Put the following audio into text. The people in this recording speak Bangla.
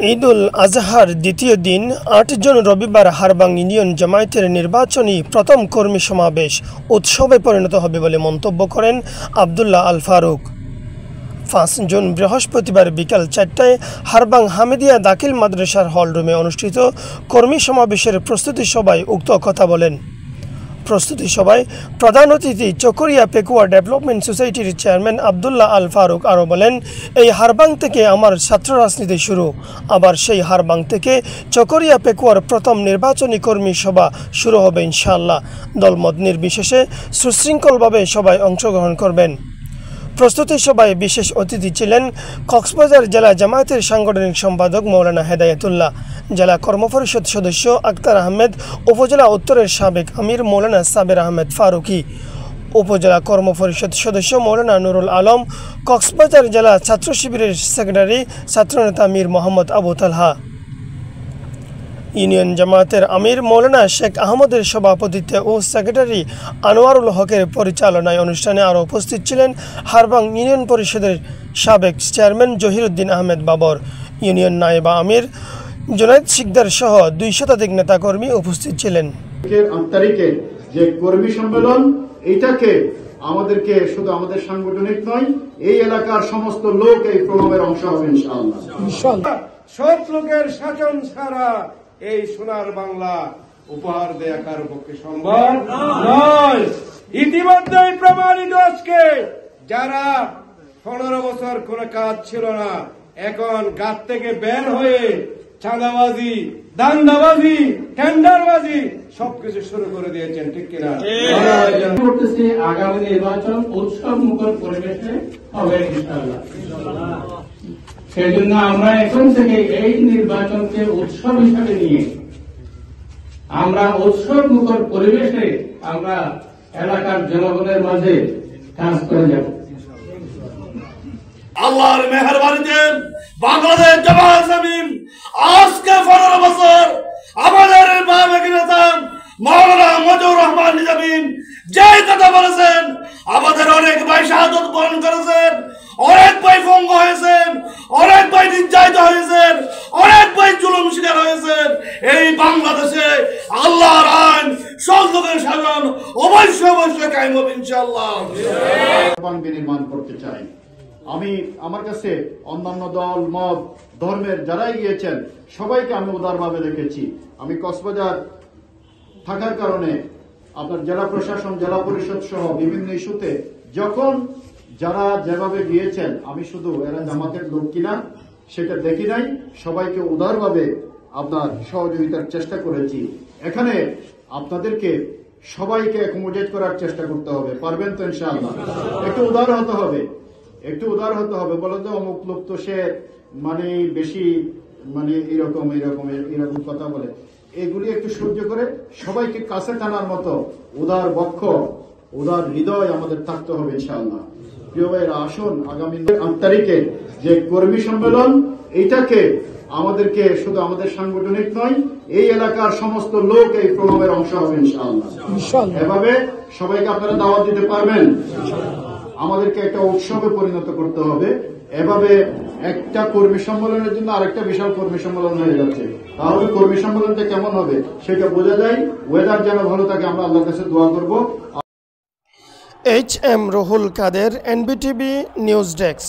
ঈদুল আজহার দ্বিতীয় দিন ৮ জন রবিবার হারবাং ইউনিয়ন জামায়াতের নির্বাচনী প্রথম কর্মী সমাবেশ উৎসবে পরিণত হবে বলে মন্তব্য করেন আব্দুল্লাহ আল ফারুক। ৫ জুন বৃহস্পতিবার বিকাল ৪টায় হারবাং হামিদিয়া দাখিল মাদ্রাসার হলরুমে অনুষ্ঠিত কর্মী সমাবেশের প্রস্তুতি সভায় উক্ত কথা বলেন। প্রস্তুতি সভায় প্রধান অতিথি চকরিয়া পেকুয়া ডেভেলপমেন্ট সোসাইটির চেয়ারম্যান আব্দুল্লাহ আল ফারুক আরও বলেন, এই হারবাং থেকে আমার ছাত্র রাজনীতি শুরু, আবার সেই হারবাং থেকে চকরিয়া পেকুয়ার প্রথম নির্বাচনী কর্মী সভা শুরু হবে ইনশাআল্লাহ। দলমত নির্বিশেষে সুশৃঙ্খলভাবে সবাই অংশগ্রহণ করবেন। প্রস্তুতি সভায় বিশেষ অতিথি ছিলেন কক্সবাজার জেলা জামায়াতের সাংগঠনিক সম্পাদক মৌলানা হেদায়েতুল্লাহ, জেলা কর্মপরিষদ সদস্য আক্তার আহমেদ, উপজেলা উত্তরের সাবেক আমির মৌলানা সাবের আহমেদ ফারুকি, উপজেলা কর্মপরিষদ সদস্য মৌলানা নুরুল আলম, কক্সবাজার জেলা ছাত্র শিবিরের সেক্রেটারি ছাত্রনেতা মীর মোহাম্মদ আবু তালহা। ইউনিয়ন জামায়াতের আমির মৌলানা শেখ আহমদের সভাপতিত্বে ও সেক্রেটারি আনোয়ারুল হকের পরিচালনায় অনুষ্ঠানে আরও উপস্থিত ছিলেন হারবাং ইউনিয়ন পরিষদের সাবেক চেয়ারম্যান জহিরুদ্দিন আহমেদ বাবর, ইউনিয়ন নায়েবা আমির জুনাইদ শিকদার সহ ২০০ শতাধিক নেতাকর্মী উপস্থিত ছিলেন। তারিখে যে কর্মী সম্মেলন, এটাকে আমাদেরকে শুধু আমাদের সাংগঠনিক নয়, এই এলাকার সমস্ত লোক এই প্রোগ্রামের অংশ হবে ইনশাআল্লাহ। সব লোকের শাসন ছাড়া এই সোনার বাংলা উপহার দেয়া কারো পক্ষে সম্ভব নয়। ইতিমধ্যেই প্রমাণিত আজকে যারা ১৫ বছর কোন কাজ ছিল না, এখন গাছ থেকে বের হয়ে চাঁদাবাজি, দান্দাবাজি, টেন্ডারবাজি সবকিছু শুরু করে দিয়েছেন, ঠিক কিনা? আগামী নির্বাচন উৎসব মুখর পরিবেশে হবে ইনশাআল্লাহ। সেই জন্য আমরা এখন থেকে এই নির্বাচনকে উৎসব হিসাবে নিয়ে আমরা উৎসব মুখর পরিবেশে আমরা এলাকার জনগণের মাঝে কাজ করে যাব। আল্লাহর মেহেরবানিতে বাংলাদেশ জামায়াত ইসলামী আজকে ১৫ বছর আমাদের বামেকি নেতা মাওলানা মজিবুর রহমান নিজামী যে কথা বলেছেন, আমাদের অনেক ভাই শাহাদত বরণ করেছেন, অনেক ভাই পঙ্গু হয়েছেন, অনেক ভাই নির্যাতিত হয়েছেন, অনেক ভাই জুলুম শিকার হয়েছেন। এই বাংলাদেশে আল্লাহর আইন, সংসদের শাসন অবশ্যই কায়েম হবে ইনশাআল্লাহ। বিনির্মাণ করতে চাই আমি। আমার কাছে অন্যান্য দল মত ধর্মের যারাই গিয়েছেন সবাইকে আমি উদারভাবে দেখেছি। আমি কক্সবাজার থাকার কারণে আপনার জেলা প্রশাসন, জেলা পরিষদ সহ বিভিন্ন ইস্যুতে যখন যারা যেভাবে গিয়েছেন, আমি শুধু এরা জামাতের লোক কিনা সেটা দেখি নাই, সবাইকে উদারভাবে আপনার সহযোগিতার চেষ্টা করেছি। এখানে আপনাদেরকে সবাইকে অ্যাকোমোডেট করার চেষ্টা করতে হবে, পারবেন তো ইনশাআল্লাহ? একটু উদার হতে হবে, একটু উদার হতে হবে। বলে তো অমুক লোক তো সে মানে বেশি মানে এরকম কথা বলে, এগুলি একটু সহ্য করে সবাইকে কাছে টানার মতো উদার বক্ষ, উদার হৃদয় আমাদের থাকতে হবে ইনশাআল্লাহ। প্রিয় ভাইয়েরা, আসুন আগামী ৮ তারিখে যে কর্মী সম্মেলন, এটাকে আমাদেরকে শুধু আমাদের সাংগঠনিক নয়, এই এলাকার সমস্ত লোক এই প্রোগ্রামের অংশ হবে ইনশাআল্লাহ। এভাবে সবাইকে আপনারা দাওয়াত দিতে পারবেন। আমাদেরকে একটা উৎসবে পরিণত করতে হবে। এভাবে একটা কর্মী সম্মেলনের জন্য আরেকটা বিশাল কর্মী সম্মেলন হয়ে যাচ্ছে। তাহলে কর্মী সম্মেলনটা কেমন হবে সেটা বোঝা যায়। ওয়েদার যেন ভালো থাকে, আমরা আল্লাহর কাছে দোয়া করব। HM রুহুল কাদের, NBTV নিউজ ডেস্ক।